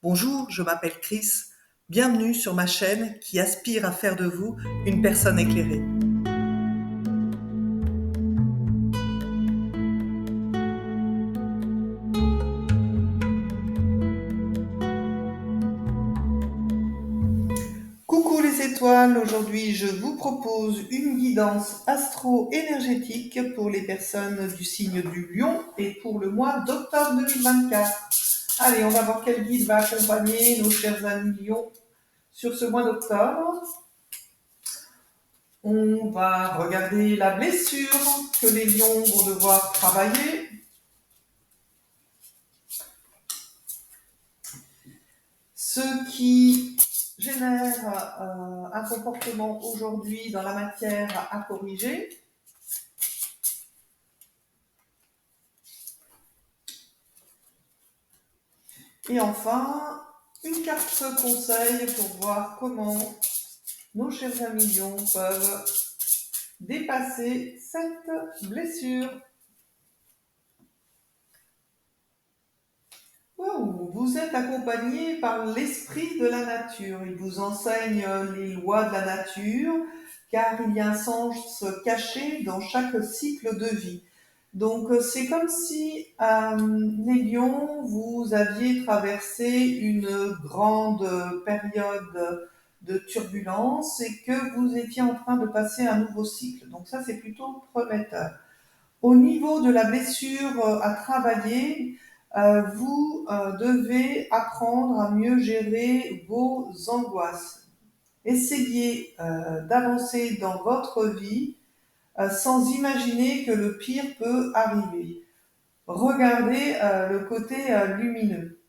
Bonjour, je m'appelle Chris. Bienvenue sur ma chaîne qui aspire à faire de vous une personne éclairée. Coucou les étoiles, aujourd'hui je vous propose une guidance astro-énergétique pour les personnes du signe du Lion et pour le mois d'octobre 2024. Allez, on va voir quel guide va accompagner nos chers amis Lions sur ce mois d'octobre. On va regarder la blessure que les lions vont devoir travailler. Ce qui génère un comportement aujourd'hui dans la matière à corriger. Et enfin, une carte conseil pour voir comment nos chers amis lions peuvent dépasser cette blessure. Vous êtes accompagné par l'esprit de la nature. Il vous enseigne les lois de la nature, car il y a un sens caché dans chaque cycle de vie. Donc c'est comme si les lions, vous aviez traversé une grande période de turbulence et que vous étiez en train de passer un nouveau cycle. Donc ça, c'est plutôt prometteur. Au niveau de la blessure à travailler, vous devez apprendre à mieux gérer vos angoisses. Essayez d'avancer dans votre vie sans imaginer que le pire peut arriver. Regardez le côté lumineux.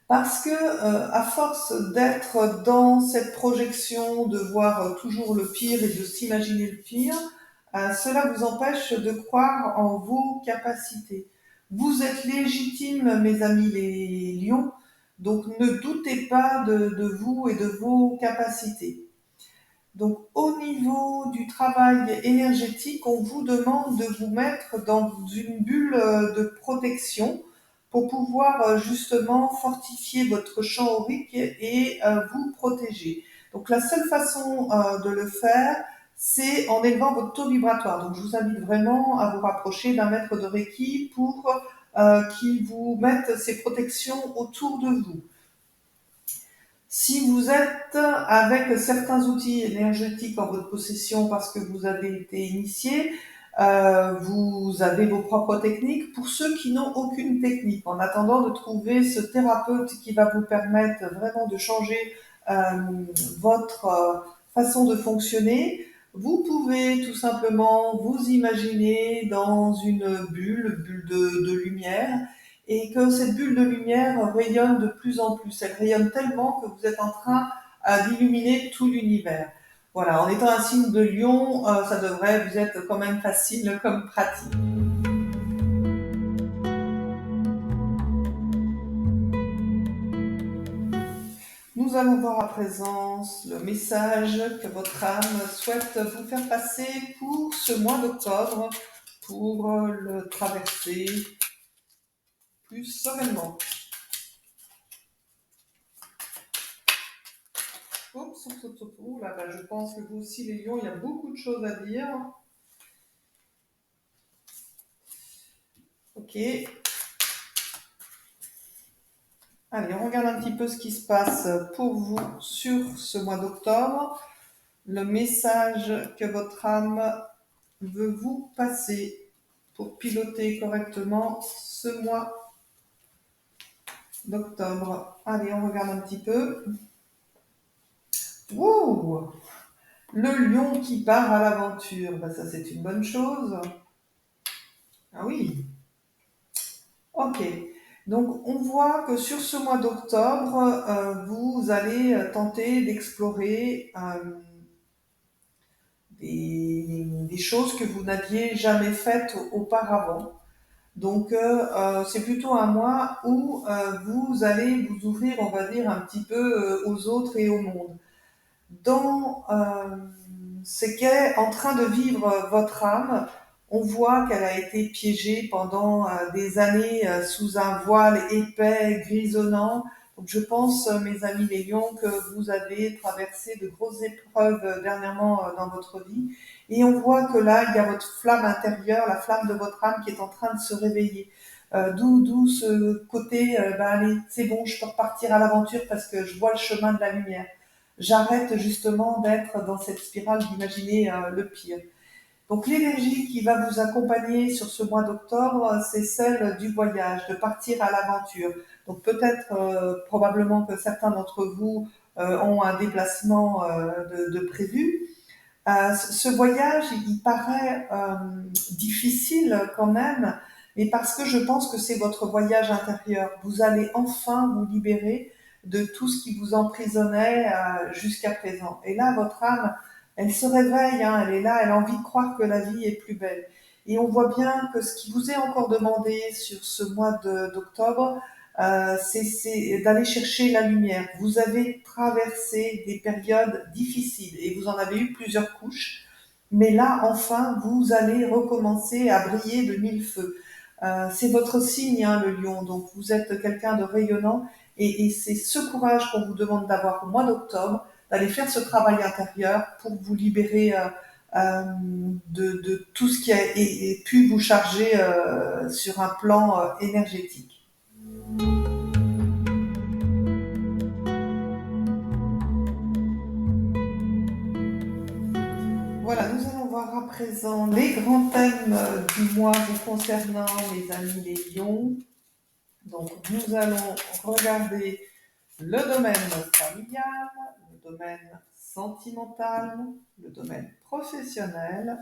Parce que à force d'être dans cette projection, de voir toujours le pire et de s'imaginer le pire, cela vous empêche de croire en vos capacités. Vous êtes légitimes, mes amis les lions, donc ne doutez pas de vous et de vos capacités. Donc au niveau du travail énergétique, on vous demande de vous mettre dans une bulle de protection pour pouvoir justement fortifier votre champ aurique et vous protéger. Donc la seule façon de le faire, c'est en élevant votre taux vibratoire. Donc je vous invite vraiment à vous rapprocher d'un maître de Reiki pour qu'il vous mette ces protections autour de vous. Si vous êtes avec certains outils énergétiques en votre possession parce que vous avez été initié, vous avez vos propres techniques. Pour ceux qui n'ont aucune technique, en attendant de trouver ce thérapeute qui va vous permettre vraiment de changer euh, votre façon de fonctionner, vous pouvez tout simplement vous imaginer dans une bulle de lumière, et que cette bulle de lumière rayonne de plus en plus. Elle rayonne tellement que vous êtes en train d'illuminer tout l'univers. Voilà, en étant un signe de lion, ça devrait vous être quand même facile comme pratique. Nous allons voir à présent le message que votre âme souhaite vous faire passer pour ce mois d'octobre, pour le traverser plus sereinement. Oups, là, je pense que vous aussi les lions, il y a beaucoup de choses à dire. Ok. Allez, on regarde un petit peu ce qui se passe pour vous sur ce mois d'octobre. Le message que votre âme veut vous passer pour piloter correctement ce mois d'octobre. Allez, on regarde un petit peu. Wow! Le lion qui part à l'aventure. Ben, ça, c'est une bonne chose. Ah oui. Ok. Donc, on voit que sur ce mois d'octobre, vous allez tenter d'explorer des choses que vous n'aviez jamais faites auparavant. Donc, c'est plutôt un mois où vous allez vous ouvrir, on va dire, un petit peu aux autres et au monde. Dans ce qu'est en train de vivre votre âme, on voit qu'elle a été piégée pendant des années sous un voile épais, grisonnant. Donc je pense, mes amis les lions, que vous avez traversé de grosses épreuves dernièrement dans votre vie. Et on voit que là, il y a votre flamme intérieure, la flamme de votre âme qui est en train de se réveiller. D'où ce côté, allez, c'est bon, je peux repartir à l'aventure parce que je vois le chemin de la lumière. J'arrête justement d'être dans cette spirale d'imaginer le pire. Donc l'énergie qui va vous accompagner sur ce mois d'octobre, c'est celle du voyage, de partir à l'aventure. Donc peut-être, probablement que certains d'entre vous ont un déplacement de prévu. Ce voyage, il paraît difficile quand même, mais parce que je pense que c'est votre voyage intérieur. Vous allez enfin vous libérer de tout ce qui vous emprisonnait jusqu'à présent. Et là, votre âme, elle se réveille, hein, elle est là, elle a envie de croire que la vie est plus belle. Et on voit bien que ce qui vous est encore demandé sur ce mois d'octobre, c'est d'aller chercher la lumière. Vous avez traversé des périodes difficiles et vous en avez eu plusieurs couches, mais là, enfin, vous allez recommencer à briller de mille feux. C'est votre signe, hein, le lion, donc vous êtes quelqu'un de rayonnant et c'est ce courage qu'on vous demande d'avoir au mois d'octobre, d'aller faire ce travail intérieur pour vous libérer de tout ce qui a pu vous charger sur un plan énergétique. Voilà, nous allons voir à présent les grands thèmes du mois vous concernant, les amis les lions. Donc, nous allons regarder le domaine familial, le domaine sentimental, le domaine professionnel,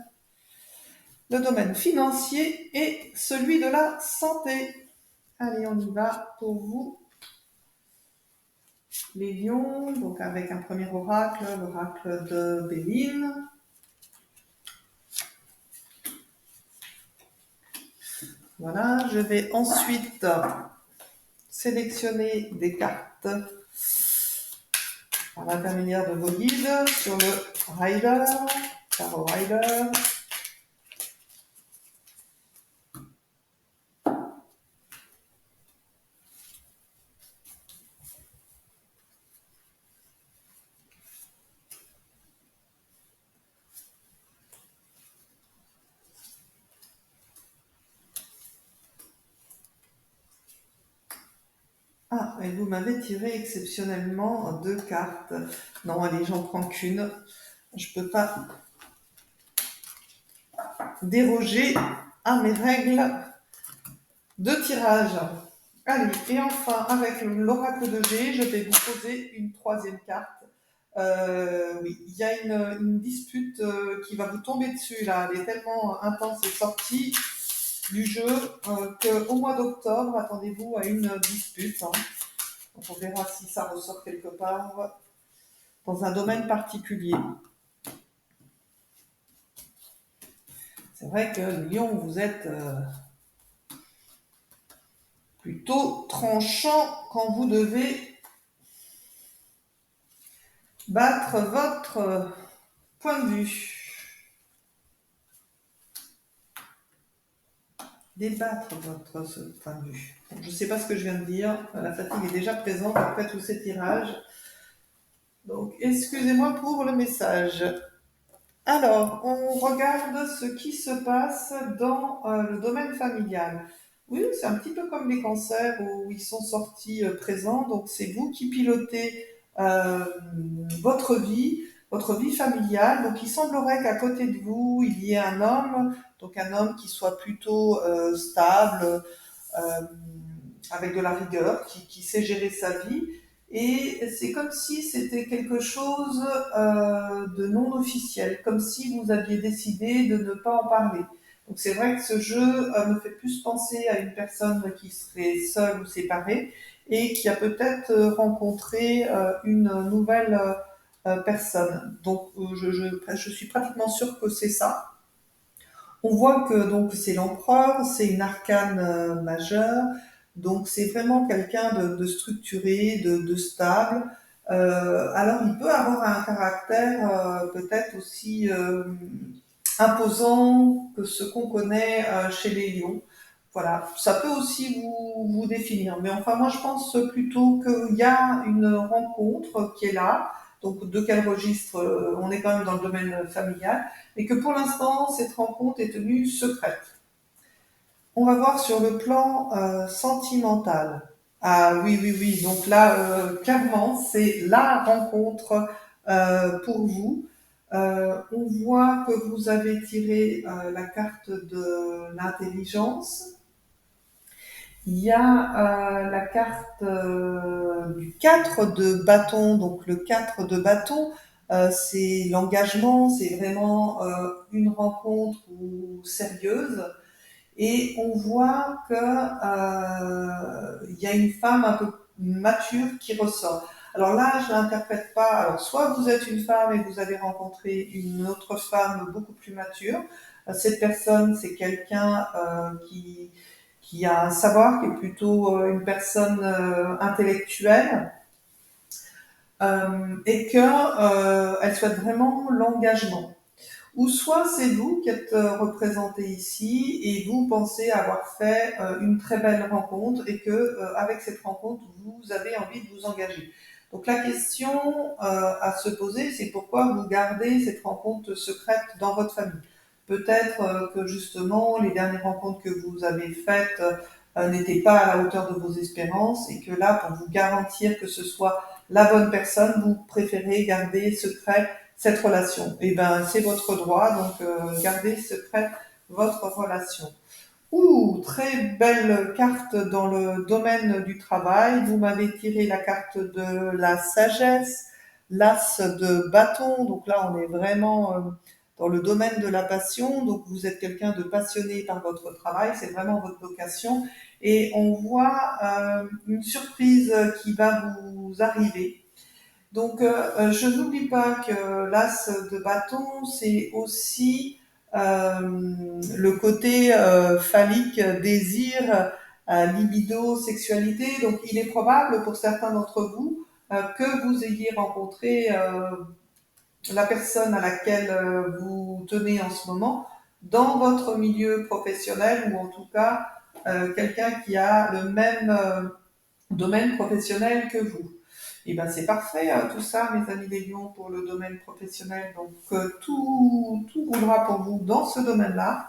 le domaine financier et celui de la santé. Allez, on y va pour vous, les lions. Donc, avec un premier oracle, l'oracle de Béline. Voilà, je vais ensuite sélectionner des cartes par l'intermédiaire de vos guides sur le Rider, Tarot Rider. Ah, et vous m'avez tiré exceptionnellement deux cartes. Non, allez, j'en prends qu'une. Je peux pas déroger à mes règles de tirage. Allez, et enfin, avec l'oracle de G, je vais vous poser une troisième carte. Oui, il y a une dispute qui va vous tomber dessus là. Elle est tellement intense et sortie du jeu qu'au mois d'octobre, attendez-vous à une dispute. Hein. Donc on verra si ça ressort quelque part dans un domaine particulier. C'est vrai que le lion, vous êtes plutôt tranchant quand vous devez battre votre point de vue. Débattre votre point de vue. Donc, je ne sais pas ce que je viens de dire. La fatigue est déjà présente après tous ces tirages. Donc, excusez-moi pour le message. Alors, on regarde ce qui se passe dans le domaine familial. Oui, c'est un petit peu comme les cancers où ils sont sortis présents. Donc, c'est vous qui pilotez euh, votre vie familiale. Donc, il semblerait qu'à côté de vous, il y ait un homme, donc un homme qui soit plutôt stable, euh, avec de la rigueur, qui sait gérer sa vie. Et c'est comme si c'était quelque chose de non officiel, comme si vous aviez décidé de ne pas en parler. Donc c'est vrai que ce jeu me fait plus penser à une personne qui serait seule ou séparée et qui a peut-être rencontré une nouvelle personne. Donc je suis pratiquement sûre que c'est ça. On voit que donc c'est l'empereur, c'est une arcane majeure, donc c'est vraiment quelqu'un de structuré, de stable. Alors il peut avoir un caractère peut-être aussi imposant que ce qu'on connaît chez les lions. Voilà, ça peut aussi vous définir. Mais enfin, moi, je pense plutôt qu'il y a une rencontre qui est là. Donc, de quel registre on est quand même dans le domaine familial, et que pour l'instant, cette rencontre est tenue secrète. On va voir sur le plan sentimental. Ah oui, oui, oui. Donc là, clairement, c'est la rencontre pour vous. On voit que vous avez tiré la carte de l'intelligence. Il y a la carte du 4 de bâton. Donc le 4 de bâton, c'est l'engagement, c'est vraiment une rencontre sérieuse. Et on voit que il y a une femme un peu mature qui ressort. Alors là, je l'interprète pas. Alors soit vous êtes une femme et vous avez rencontré une autre femme beaucoup plus mature. Cette personne, c'est quelqu'un qui a un savoir, qui est plutôt une personne intellectuelle, et que elle souhaite vraiment l'engagement. Ou soit c'est vous qui êtes représenté ici et vous pensez avoir fait une très belle rencontre et que avec cette rencontre vous avez envie de vous engager. Donc la question à se poser, c'est pourquoi vous gardez cette rencontre secrète dans votre famille. Peut-être que justement les dernières rencontres que vous avez faites n'étaient pas à la hauteur de vos espérances et que là, pour vous garantir que ce soit la bonne personne, vous préférez garder secret cette relation. Et ben, c'est votre droit, donc gardez secret votre relation. Ouh, très belle carte dans le domaine du travail. Vous m'avez tiré la carte de la sagesse, l'as de bâton. Donc là, on est vraiment dans le domaine de la passion. Donc vous êtes quelqu'un de passionné par votre travail, c'est vraiment votre vocation. Et on voit une surprise qui va vous arriver. Donc, je n'oublie pas que l'as de bâton, c'est aussi le côté phallique, désir, libido, sexualité. Donc, il est probable pour certains d'entre vous que vous ayez rencontré la personne à laquelle vous tenez en ce moment dans votre milieu professionnel, ou en tout cas quelqu'un qui a le même domaine professionnel que vous. Et ben c'est parfait tout ça, mes amis des lions, pour le domaine professionnel. Donc tout roulera pour vous dans ce domaine-là.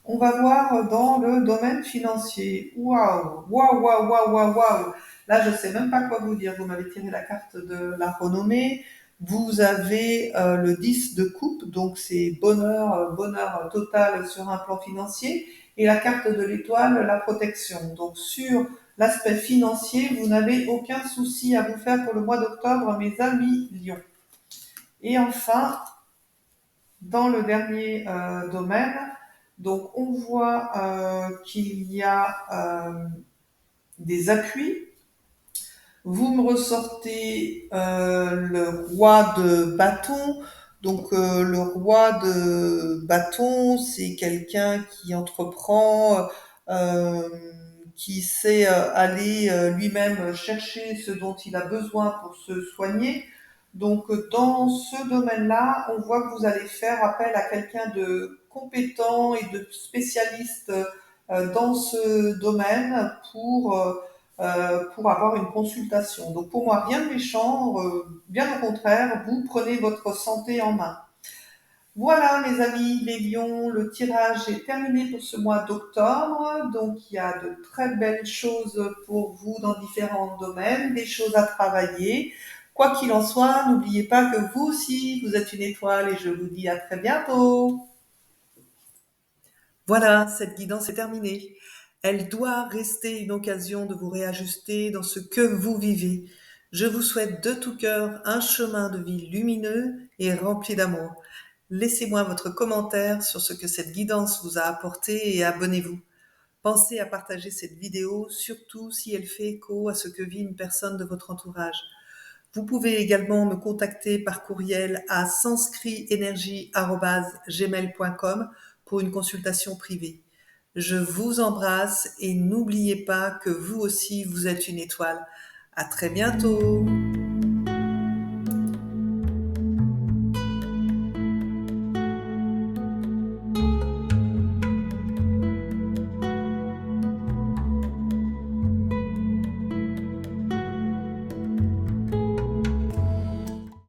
On va voir dans le domaine financier. Waouh, waouh, waouh, waouh, waouh, waouh. Là, je sais même pas quoi vous dire. Vous m'avez tiré la carte de la renommée. Vous avez le 10 de coupe, donc c'est bonheur, bonheur total sur un plan financier. Et la carte de l'étoile, la protection. Donc sur l'aspect financier, vous n'avez aucun souci à vous faire pour le mois d'octobre, mes amis lions. Et enfin, dans le dernier domaine, donc on voit qu'il y a des appuis. Vous me ressortez le roi de bâton. Donc le roi de bâton, c'est quelqu'un qui entreprend, euh, qui sait aller lui-même chercher ce dont il a besoin pour se soigner. Donc dans ce domaine-là, on voit que vous allez faire appel à quelqu'un de compétent et de spécialiste dans ce domaine pour avoir une consultation. Donc pour moi, rien de méchant, bien au contraire, vous prenez votre santé en main. Voilà mes amis les lions, le tirage est terminé pour ce mois d'octobre, donc il y a de très belles choses pour vous dans différents domaines, des choses à travailler. Quoi qu'il en soit, n'oubliez pas que vous aussi, vous êtes une étoile, et je vous dis à très bientôt. Voilà, cette guidance est terminée. Elle doit rester une occasion de vous réajuster dans ce que vous vivez. Je vous souhaite de tout cœur un chemin de vie lumineux et rempli d'amour. Laissez-moi votre commentaire sur ce que cette guidance vous a apporté et abonnez-vous. Pensez à partager cette vidéo, surtout si elle fait écho à ce que vit une personne de votre entourage. Vous pouvez également me contacter par courriel à sanskri-energy@gmail.com pour une consultation privée. Je vous embrasse et n'oubliez pas que vous aussi vous êtes une étoile. À très bientôt.